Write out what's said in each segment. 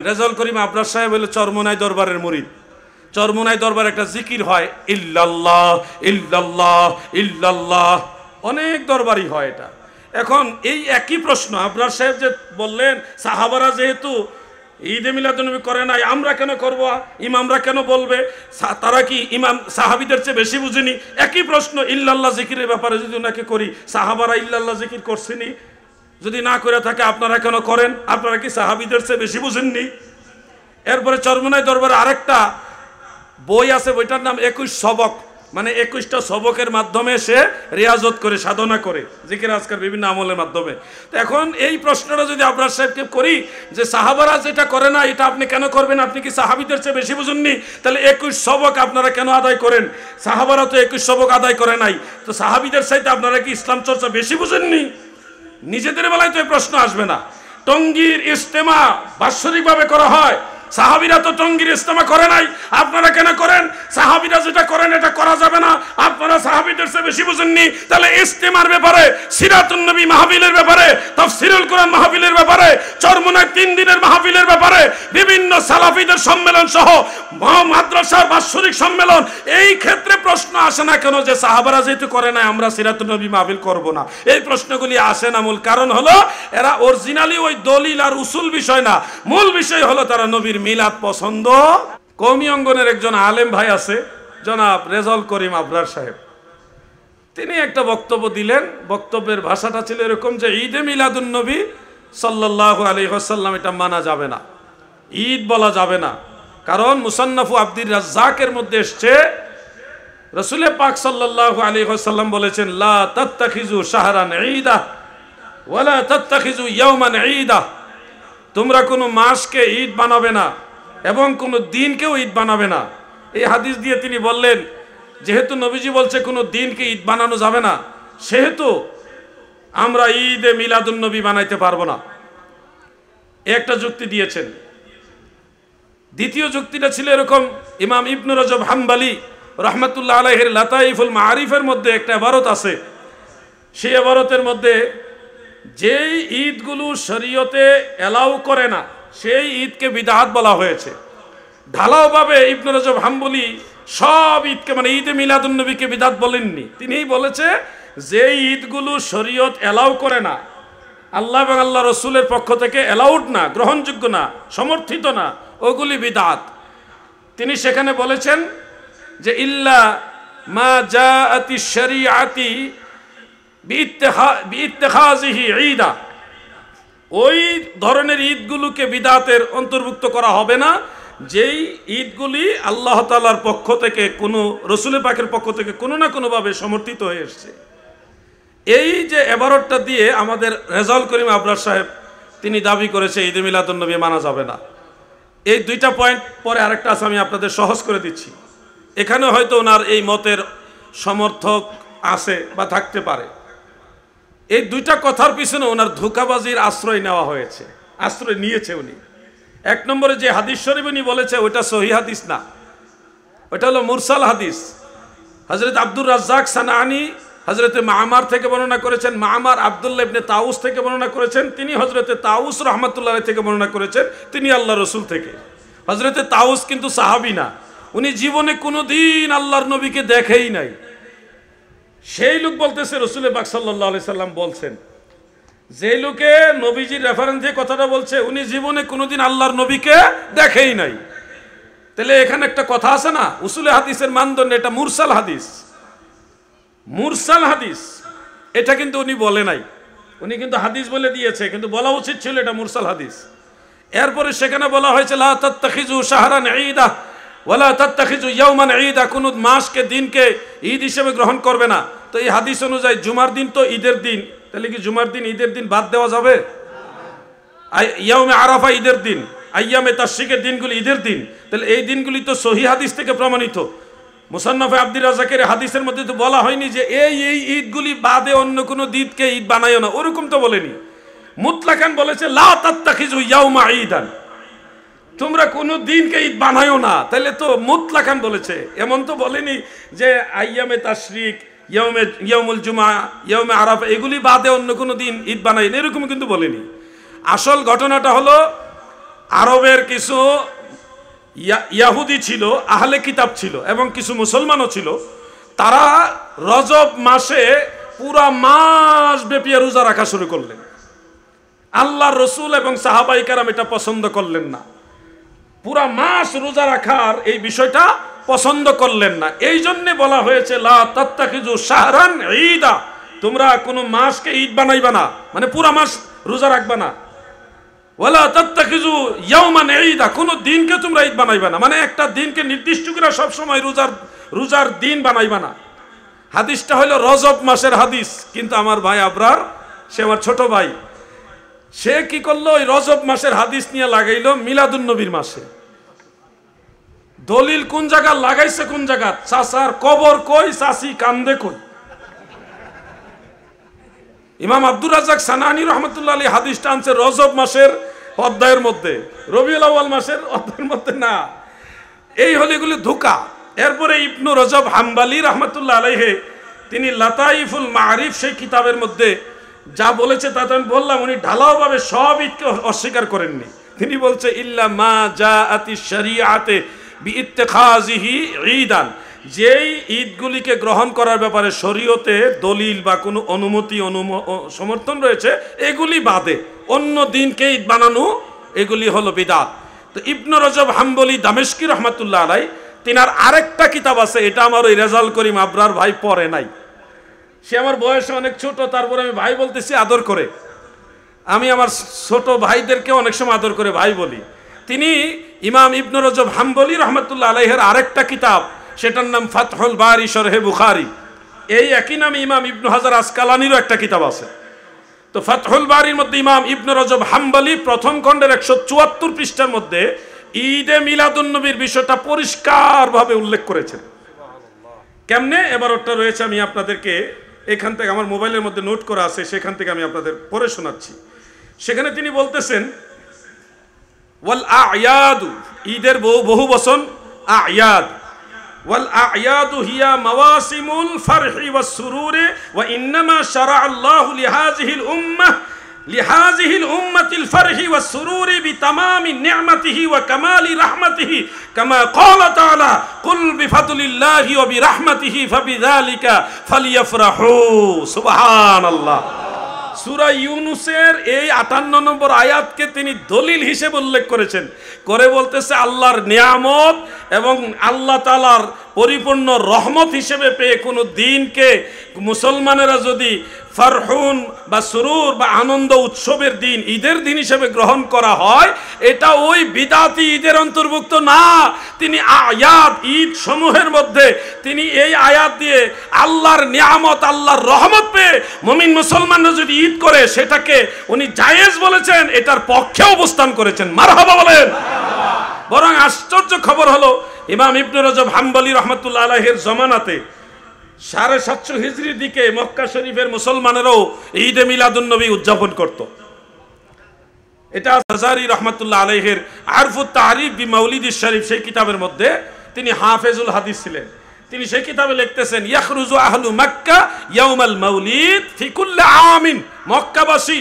রেজাউল করিম আবরার সাহেব হলো চরমোনাই দরবারের মুরিদ। চরমোনাই দরবার একটা জিকির হয়, ইল্লাল্লাহ ইল্লাল্লাহ ইল্লাল্লাহ, অনেক দরবারই হয় এটা। এখন এই একই প্রশ্ন আবরার সাহেব যে বললেন, সাহাবারা যেহেতু ঈদে মিলাদুন্নবী করে নাই, আমরা কেন করব, ইমামরা কেন বলবে, তারা কি ইমাম সাহাবীদের চেয়ে বেশি বুঝেনি? একই প্রশ্ন ইল্লাল্লাহ জিকিরের ব্যাপারে যদি ওনাকে করি, সাহাবারা ইল্লাল্লাহ জিকির করছেনি, যদি না করে থাকে আপনারা কেন করেন? আপনারা কি সাহাবীদের চেয়ে বেশি বুঝেননি? এরপরে চরমোনাই দরবারে আরেকটা বই আছে, বইটার নাম 21 সবক, মানে 21টা সবকের মাধ্যমে সে রিয়াজত করে, সাধনা করে, জিকির আজকার বিভিন্ন আমলের মাধ্যমে। তো এখন এই প্রশ্নটা যদি আবরার সাহেবকে করি যে সাহাবারা যেটা করে না এটা আপনি কেন করবেন, আপনি কি সাহাবীদের চেয়ে বেশি বুঝেননি? তাহলে 21 সবক আপনারা কেন আদায় করেন? সাহাবারা তো 21 সবক আদায় করে নাই, তো সাহাবীদের চাইতে আপনারা কি ইসলাম চর্চা বেশি বুঝেননি? নিজেদের বেলায় তো এই প্রশ্ন আসবে না। টঙ্গীর ইজতেমা বাৎসরিকভাবে করা হয়, সাহাবীরা তো টঙ্গীর ইজতেমা করে নাই, আপনারা কেন করেন? সাহাবীরা যেটা করেন এটা করা যাবে না, আপনারা সাহাবীদের চেয়ে বেশি বুঝেননি। তাহলে ইজতেমার ব্যাপারে, সিরাতুন নবী মাহফিলের ব্যাপারে, তাফসীরুল কোরআন মাহফিলের ব্যাপারে, চরমোনাই 3 দিনের মাহফিলের ব্যাপারে, বিভিন্ন সালাফীদের সম্মেলন সহ মাদ্রাসার বাৎসরিক সম্মেলন, এই ক্ষেত্রে প্রশ্ন আসে না কেন যে সাহাবারা যেহেতু করে নাই আমরা সিরাতুন নবী মাহফিল করব না? এই প্রশ্নগুলি আসে না। মূল কারণ হলো এরা অরিজিনালি ওই দলিল আর উসুল বিষয় না, মূল বিষয় হলো তারা নবীর মিলাদ পছন্দ। কওমি অঙ্গনের একজন আলেম ভাই আছে, জনাব রেজাউল করিম আবরার সাহেব, তিনি একটা বক্তব্য দিলেন। বক্তব্যের ভাষাটা ছিল এরকম যে ঈদে মিলাদুন্নবী সাল্লাল্লাহু আলাইহি ওয়াসাল্লাম এটা মানা যাবে না, ঈদ বলা যাবে না। কারণ মুসান্নাফু আব্দুর রাজ্জাকের মধ্যে এসছে রাসূল পাক সাল্লাল্লাহু আলাইহি ওয়াসাল্লাম বলেছেন, লা তাত্তাখিজু শাহরান ঈদা ওয়ালা তাত্তাখিজু ইয়াওমান ঈদা, তোমরা কোনো মাসকে ঈদ বানাবে না এবং কোনো দিনকেও ঈদ বানাবে না। এই হাদিস দিয়ে তিনি বললেন যেহেতু নবীজি বলছে কোনো দিনকে ঈদ বানানো যাবে না, সেহেতু আমরা ঈদে মিলাদুন্নবী বানাইতে পারবো না। একটা যুক্তি দিয়েছেন। দ্বিতীয় যুক্তিটা ছিল এরকম, ইমাম ইবনে রজব হাম্বলি রাহমাতুল্লাহ আলাইহির লাতাইফুল মাআরিফের মধ্যে একটা ইবারত আছে, সেই ইবারতের মধ্যে যেই ঈদগুলো শরীয়তে এলাও করে না সেই ঈদকে বিদআত বলা হয়েছে। ঢালাওভাবে ইবনে রজব হাম্বলি সব ঈদকে, মানে ঈদে মিলাদুন্নবীকে বিদআত বলেননি। তিনিই বলেছে যে ঈদগুলো শরীয়ত এলাও করে না, আল্লাহ এবং আল্লাহ রসুলের পক্ষ থেকে এলাউড না, গ্রহণযোগ্য না, সমর্থিত না, ওগুলি বিদআত। তিনি সেখানে বলেছেন যে ইল্লা মা জাআতি শরীআতি বিইত্তিখাযিহি ঈদা, ওই ধরনের ঈদগুলোকে বিদআতের অন্তর্ভুক্ত করা হবে না যেই ঈদগুলি আল্লাহ তাআলার পক্ষ থেকে, কোনো রসুলের পাকের পক্ষ থেকে কোনো না কোনোভাবে সমর্থিত হয়ে এসছে। এই যে এবারতটা দিয়ে আমাদের রেজাউল করিম আবরার সাহেব তিনি দাবি করেছে ঈদে মিলাদুন্নবী মানা যাবে না। এই দুইটা পয়েন্ট পরে আরেকটা আছে, আমি আপনাদের সহজ করে দিচ্ছি। এখানে হয়তো ওনার এই মতের সমর্থক আছে বা থাকতে পারে। এই দুইটা কথার পিছনে ওনার ধোঁকাবাজির আশ্রয় নেওয়া হয়েছে, আশ্রয় নিয়েছে উনি। এক নম্বরে যে হাদিস শরীফ উনি বলেছে ওইটা সহিহ হাদিস না, ওইটা হলো মুরসাল হাদিস। হযরত আব্দুর রাজ্জাক সানাআনী হযরতে মামার থেকে বর্ণনা করেছেন, মামার আব্দুল্লাহ ইবনে তাউস থেকে বর্ণনা করেছেন, তিনি হযরতে তাউস রাহমাতুল্লাহ আলাইহি থেকে বর্ণনা করেছেন, তিনি আল্লাহ রসুল থেকে। হযরতে তাউস কিন্তু সাহাবী না, উনি জীবনে কোনোদিন আল্লাহর নবীকে দেখেই নাই। সেই লোক বলতেছে রাসূল পাক সাল্লাল্লাহু আলাইহি সাল্লাম বলছেন, যে লোকে নবীজির রেফারেন্স দিয়ে কথাটা বলছে উনি জীবনে কোনোদিন আল্লাহর নবীকে দেখেই নাই। তাহলে এখানে একটা কথা আছে না, উসুলে হাদিসের মানদণ্ড এটা মুরসাল হাদিস। মুরসাল হাদিস এটা কিন্তু উনি বলে নাই, উনি কিন্তু হাদিস বলে দিয়েছে, কিন্তু বলা উচিত ছিল এটা মুরসাল হাদিস। এরপরে সেখানে বলা হয়েছে লা তাত্তাখিজু শাহরান ঈদা ওয়ালা তাত্তাখিজু ইয়াওমান ঈদা, কোন মাসকে দিনকে ঈদ হিসেবে গ্রহণ করবে না। তো এই হাদিস অনুযায়ী জুমার দিন তো ঈদের দিন, তাহলে কি জুমার দিন ঈদের দিন বাদ দেওয়া যাবে? ইয়াউমে আরাফা ঈদের দিন, আইয়ামে তাশরিকের দিনগুলি ঈদের দিন, তাহলে এই দিনগুলি তো সহিহ হাদিস থেকে প্রমাণিত। মুসান্নাফে আব্দুর রাজ্জাকের হাদিসের মধ্যে তো বলা হয়নি যে এই ঈদগুলি বাদে অন্য কোনো দিনকে ঈদ বানায়ও না, ওরকম তো বলেনি। মুতলাকান বলেছে লা তাত্তাখিজু ইয়াউমা ঈদান, তোমরা কোনো দিনকে ঈদ বানায়ও না, তাহলে তো মুতলাকান বলেছে, এমন তো বলেনি যে আইয়ামে তাশরিক, ইয়াউমুল জুমা, ইয়াউমে আরাফা এগুলি বাদে অন্য কোনো দিন ঈদ বানাই না, এরকম কিন্তু বলেনি। আসল ঘটনাটা হলো আরবের কিছু ইয়াহুদি ছিল, আহলে কিতাব ছিল এবং কিছু মুসলমানও ছিল। তারা রজব মাসে পুরা মাস ব্যাপী রোজা রাখা শুরু করলেন। আল্লাহর রসুল এবং সাহাবায়ে কেরাম এটা পছন্দ করলেন না, পুরা মাস রোজা রাখার এই বিষয়টা পছন্দ করলেন না। এই জন্যে বলা হয়েছে লা তাত্তাখিযু শাহরান ঈদা, তোমরা কোনো মাসকে ঈদ বানাইবা না, মানে পুরা মাস রোজা রাখবা না। ওয়ালা তাত্তাখিযু ইয়াওমান ঈদা, কোনো দিনকে তোমরা ঈদ বানাইবা না, মানে একটা দিনকে নির্দিষ্ট করে সব সময় রোজার দিন বানাইবা না। হাদিসটা হলো রজব মাসের হাদিস, কিন্তু আমার ভাই আবরার, সে আমার ছোট ভাই, সে কি করলো, ওই রজব মাসের হাদিস নিয়ে লাগাইলো মিলাদুন নবীর মাসে। দলিল কোন জায়গা লাগাইছে, কোন জায়গা, চাচার কবর কই, চাচি কান্দে কই। ইমাম আব্দুর রাজ্জাক সানানি রহমতুল্লাহ আলাইহি হাদিসটা আনছে রজব মাসের অধ্যায়ের মধ্যে, রবিউল আউয়াল মাসের অধ্যায়ের মধ্যে না। এই হলো এগুলি ধোঁকা। এরপরে ইবনু রজব হাম্বলি রহমতুল্লাহ আলাইহি তিনি লাতাইফুল মারিফ সেই কিতাবের মধ্যে যা বলেছে তা তো আমি বললাম, উনি ঢালাওভাবে সব ঈদকে অস্বীকার করেননি। তিনি বলছে ইল্লা মা জাআতি শরিয়াতে বিইত্তিখাযিহি ঈদান, যেই ঈদগুলিকে গ্রহণ করার ব্যাপারে শরীয়তে দলিল বা কোনো অনুমতি সমর্থন রয়েছে, এগুলি বাদে অন্য দিনকে ঈদ বানানো, এগুলি হলো বিদআত। তো ইবনু রজব হাম্বলি দামেশকি রহমাতুল্লাহ আলাইহি তিনার আরেকটা কিতাব আছে, এটা আমার ওই রেজাল করিম আবরার ভাই পড়ে নাই। সে আমার বয়সে অনেক ছোট, তারপরে আমি ভাই বলতেছি আদর করে। আমি আমার ছোট ভাইদেরকে অনেক সময় আদর করে ভাই বলি। তিনি ইমাম ইবনু রজব হাম্বলি রহমতুল্লাহ আলাইহির আরেকটা কিতাব, সেটার নাম ফাতহুল বারি শরহে বুখারী। এই একই নামে ইমাম ইবনু হাজার আসকালানিরও একটা কিতাব আছে। তো ফাতহুল বারির মধ্যে ইমাম ইবনু রজব হাম্বলি প্রথম খণ্ডের 174 পৃষ্ঠার মধ্যে ঈদে মিলাদুন নবীর বিষয়টা পরিষ্কারভাবে উল্লেখ করেছেন। কেমনে, এবার ওটা রয়েছে, আমি আপনাদেরকে এখান থেকে আমার মোবাইলের মধ্যে নোট করা আছে, সেখান থেকে আমি আপনাদের পড়ে শোনাচ্ছি। সেখানে তিনি বলতেছেন ওয়াল আ'য়াদু, ঈদের বহু বচন আ'য়াদ, ওয়াল আ'য়াদু হিয়া মাওয়াসিমুল ফারহি ওয়াস সুরুরি ওয়া ইন্নামা শারা'a আল্লাহু লিহাযিহিল উম্মাতিল ফারহি ওয়াস সুরুরি বিতামামি নি'মাতিহি ওয়া কামালি রাহমাতিহি কামা ক্বালা তাআলা কুল বিফাদলিল্লাহি ওয়া বিরাহমাতিহি ফাবিযালিকা ফালিয়াফরাহু। সুবহানাল্লাহ। সূরা ইউনূসের এই 58 নম্বর আয়াতকে তিনি দলিল হিসেবে উল্লেখ করেছেন, করে বলতেছে আল্লাহর নিয়ামত এবং আল্লাহ তাআলার পরিপূর্ণ রহমত হিসেবে পেয়ে কোনো দিনকে মুসলমানেরা যদি ফারহুন বা সুরুর বা আনন্দ উৎসবের দিন, ঈদের দিন হিসেবে গ্রহণ করা হয়, এটা ওই বিদাতি ঈদের অন্তর্ভুক্ত না। তিনি আয়াত ঈদ সমূহের মধ্যে তিনি এই আয়াত দিয়ে আল্লাহর নিয়ামত, আল্লাহর রহমত পেয়ে মুমিন মুসলমানরা যদি ঈদ করে, সেটাকে উনি জায়েজ বলেছেন, এটার পক্ষে অবস্থান করেছেন। মারহাবা বলেন। বরং আশ্চর্য খবর হলো, ইমাম ইবনু রজব হাম্বলি রহমতুল্লাহ আলাইহির জমানাতে 750 হিজরির দিকে মক্কা শরীফের মুসলমানেরাও ঈদে মিলাদুন নবী উদযাপন করত। এটা হাজারি রহমতুল্লাহ আলাইহির আরফুত তারিফ বি মাউলিদিশ শরীফ সেই কিতাবের মধ্যে, তিনি হাফেজুল হাদিস ছিলেন। তিনি সেই কিতাবে লিখতেছেন ইয়াখরুজু আহলু মক্কা ইয়াউমাল মাউলিদ ফি কুল্লি আমিন, মক্কাবাসী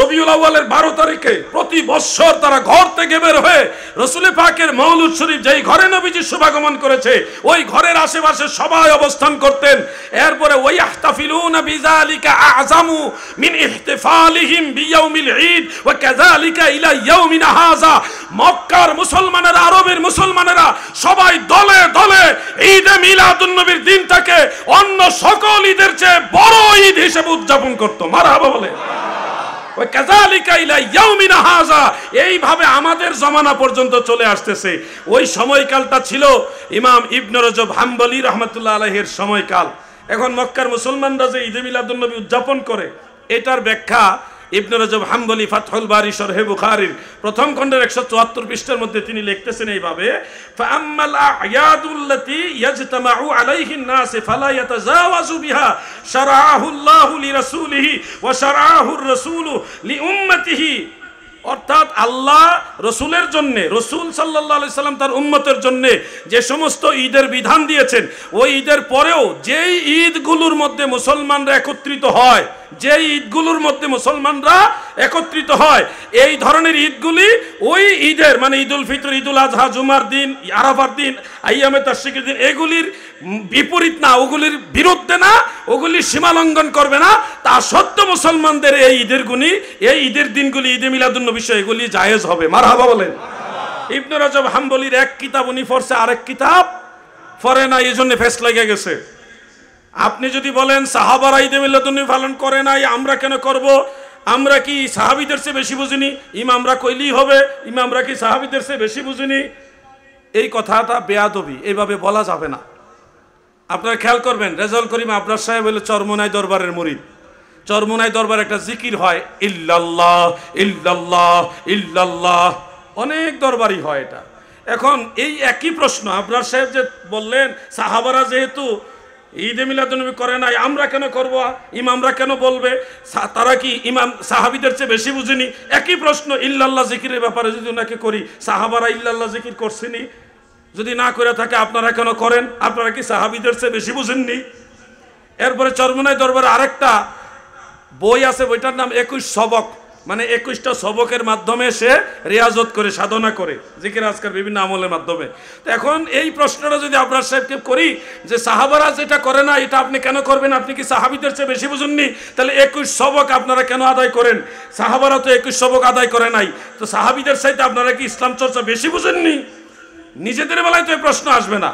রবিউল আউয়ালের 12 তারিখে প্রতি বছর তারা ঘর থেকে বের হয়ে রাসূল পাকের মাউলুদ শরীফ, যেই ঘরে নবীজি শুভাগমন করেছে, ওই ঘরের আশেপাশে সবাই অবস্থান করতেন। এরপরে ওয়াইহতাফিলুনা বিযালিকা আ'যামু মিন ইহতিফালিহিম বিয়াউমিল ঈদ ওয়া কাযালিকা ইলা ইয়াউমিনা হাযা। মক্কার মুসলমানেরা, আরবের মুসলমানেরা সবাই দলে দলে ঈদে মিলাদুন নবীর দিনটাকে অন্য সকল ঈদের চেয়ে বড় ঈদ হিসেবে উদযাপন করত। মারহাবা বলে। এইভাবে আমাদের জমানা পর্যন্ত চলে আসতেছে। ওই সময়কালটা ছিল ইমাম ইবনে রজব হাম্বলি রহমতুল্লাহ আলাইহির সময়কাল। এখন মক্কার মুসলমানরা যে ঈদে মিলাদুন নবী উদযাপন করে, এটার ব্যাখ্যা ইবনে রজব হাম্বলি ফাতহুল বারি শরহে বুখারীর প্রথম খণ্ডের 174 পৃষ্ঠার মধ্যে তিনি লিখতেছেন এইভাবে, ফাআম্মাল আ'য়াদুল্লাতী ইয়াজতামাউ আলাইহিন নাস ফালা ইয়াতাজাওয়াজু বিহা শারাআহুল্লাহু লিরাসূলিহি ওয়া শারাআহুর রাসূলু লিউম্মতিহি। অর্থাৎ আল্লাহ রসুলের জন্য, রসুল সাল্লাল্লাহু আলাইহি সাল্লাম তার উম্মতের জন্য যে সমস্ত ঈদের বিধান দিয়েছেন, ওই ঈদের পরেও যেই ঈদগুলোর মধ্যে মুসলমানরা একত্রিত হয়, যে ঈদগুলোর মধ্যে মুসলমানরা একত্রিত হয়। এই ধরনের ঈদগুলি ওই ঈদের মানে ঈদুল ফিতর, ঈদুল আজহা, জুমার দিন, আরাফার দিন, আইয়ামে তাশরিকের দিন, এগুলির বিপরীত না, ওগুলির বিরুদ্ধে না, ওগুলি সীমা লঙ্ঘন করবে না। তা সত্য মুসলমানদের এই ঈদের দিনগুলি, ঈদে মিলাদুন্নবী, এগুলি জায়েজ হবে। মারহাবা বলেন। ইবনে রজব হাম্বলির এক কিতাব উনি পড়ছে, আরেক কিতাব পড়ে না, এই জন্য ফেস লেগে গেছে। আপনি যদি বলেন সাহাবারা ঈদে মিলাদুন্নবী পালন করে নাই, আমরা কেন করব? আমরা কি সাহাবীদের চেয়ে বেশি বুঝিনি? ইমামরা কইলেই হবে, ইমামরা কি সাহাবীদের চেয়ে বেশি বুঝিনি? এই কথাটা বেয়াদবি, এইভাবে বলা যাবে না। আপনারা খেয়াল করবেন, রেজাউল করিম আবরার সাহেব হলো চরমোনাই দরবারের মুরিদ। চরমোনাই দরবার একটা জিকির হয়, ইল্লাল্লাহ ইল্লাল্লাহ ইল্লাল্লাহ, অনেক দরবারই হয় এটা। এখন এই একই প্রশ্ন আবরার সাহেব যে বললেন, সাহাবারা যেহেতু ঈদে মিলাদুন্নবী করে নাই, আমরা কেন করব? ইমামরা কেন বলবে? তারা কি ইমাম সাহাবীদের চেয়ে বেশি বুঝেনি? একই প্রশ্ন ইল্লাল্লাহ জিকিরের ব্যাপারে যদি ওনাকে করি, সাহাবারা ইল্লাল্লাহ জিকির করছেনি, যদি না করে থাকে আপনারা কেন করেন? আপনারা কি সাহাবীদের চেয়ে বেশি বুঝেননি? এরপরে চরমোনাই দরবারে আরেকটা বই আছে, বইটার নাম 21 সবক, মানে 21টা সবকের মাধ্যমে সে রিয়াজত করে, সাধনা করে, জিকির আজকার বিভিন্ন আমলের মাধ্যমে। তো এখন এই প্রশ্নটা যদি আবরার সাহেবকে করি যে সাহাবারা যেটা করে না, এটা আপনি কেন করবেন? আপনি কি সাহাবীদের চেয়ে বেশি বুঝেননি? তাহলে 21 সবক আপনারা কেন আদায় করেন? সাহাবারা তো 21 সবক আদায় করে নাই, তো সাহাবীদের চাইতে আপনারা কি ইসলাম চর্চা বেশি বুঝেননি? নিজেদের বেলায় তো এই প্রশ্ন আসবে না।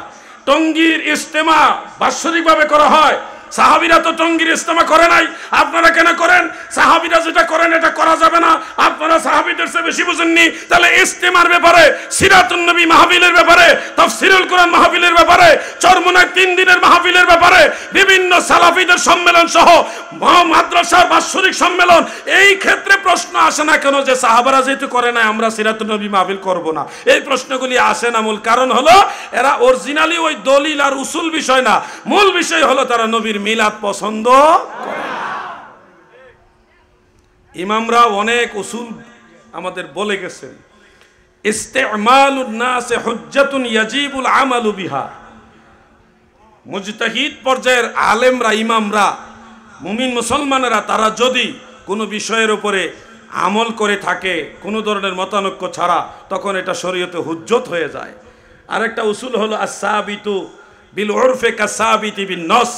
টঙ্গীর ইজতেমা বাৎসরিকভাবে করা হয়, সাহাবীরা তো টঙ্গীর ইজতেমা করে নাই, আপনারা কেন করেন? সাহাবীরা যেটা করেন এটা করা যাবে না, আপনারা সাহাবীদের চেয়ে বেশি বুঝেননি। তাহলে ইজতেমার ব্যাপারে, সিরাতুন নবী মাহফিলের ব্যাপারে, তাফসীরুল কোরআন মাহফিলের ব্যাপারে, চরমোনাই 3 দিনের মাহফিলের ব্যাপারে, বিভিন্ন সালাফীদের সম্মেলন সহ মাদ্রাসার বাৎসরিক সম্মেলন, এই ক্ষেত্রে প্রশ্ন আসে না কেন যে সাহাবারা যেহেতু করে নাই আমরা সিরাতুন নবী মাহফিল করব না? এই প্রশ্নগুলি আসে না। মূল কারণ হলো এরা অরিজিনালি ওই দলিল আর উসুল বিষয় না, মূল বিষয় হলো তারা নবীর মিলাদ পছন্দ করে না। ইমামরা অনেক উসুল আমাদের বলে গেছেন, ইস্তেমালুন নাস হুজ্জাতুন ইয়াজিবুল আমালু বিহা। মুজতাহিদ পর্যায়ের আলেমরা, ইমামরা, মুমিন মুসলমানেরা, তারা যদি কোনো বিষয়ের উপরে আমল করে থাকে কোনো ধরনের মতানৈক্য ছাড়া, তখন এটা শরীয়তে হুজ্জত হয়ে যায়। আরেকটা উসুল হলো আস-সাবিতু বিল উরফি কাসাবিতি বিন নস।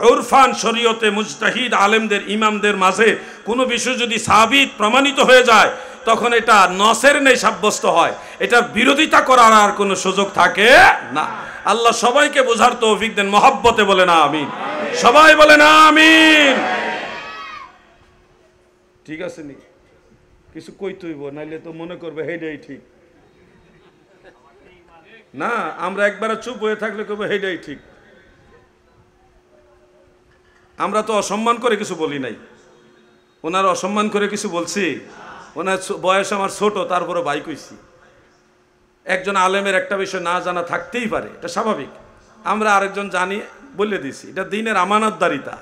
উরফান শরীয়তে মুজতাহিদ আলেমদের, ইমামদের মাঝে কোনো বিষয় যদি সাবিত প্রমাণিত হয়ে যায়, তখন এটা নসের নেই সাব্যস্ত হয়, এটার বিরোধিতা করার আর কোনো সুযোগ থাকে না। আল্লাহ সবাইকে বোঝার তৌফিক দেন, মহব্বতে বলে না আমিন। সবাই বলে না আমিন। ঠিক আছে নি? কিছু কইতে হইব, নাইলে তো মনে করবে হেডাই ঠিক না। আমরা একবার চুপ হয়ে থাকলে করবো হেডাই ঠিক। আমরা তো অসম্মান করে কিছু বলি নাই, ওনার অসম্মান করে কিছু বলছি? ওনার বয়স আমার ছোট, তারপরে ভাই কইছি। একজন আলেমের একটা বিষয় না জানা থাকতেই পারে, এটা স্বাভাবিক। আমরা আরেকজন জানি বলে দিছি, এটা দ্বীনের আমানতদারিতা।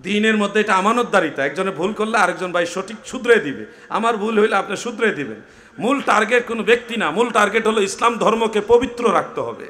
দ্বীনের মধ্যে এটা আমানতদারিতা। একজনে ভুল করলে আরেকজন ভাই সঠিক শুধরে দিবে, আমার ভুল হইলে আপনি শুধরে দিবেন। মূল টার্গেট কোনো ব্যক্তি না, মূল টার্গেট হলো ইসলাম ধর্মকে পবিত্র রাখতে হবে।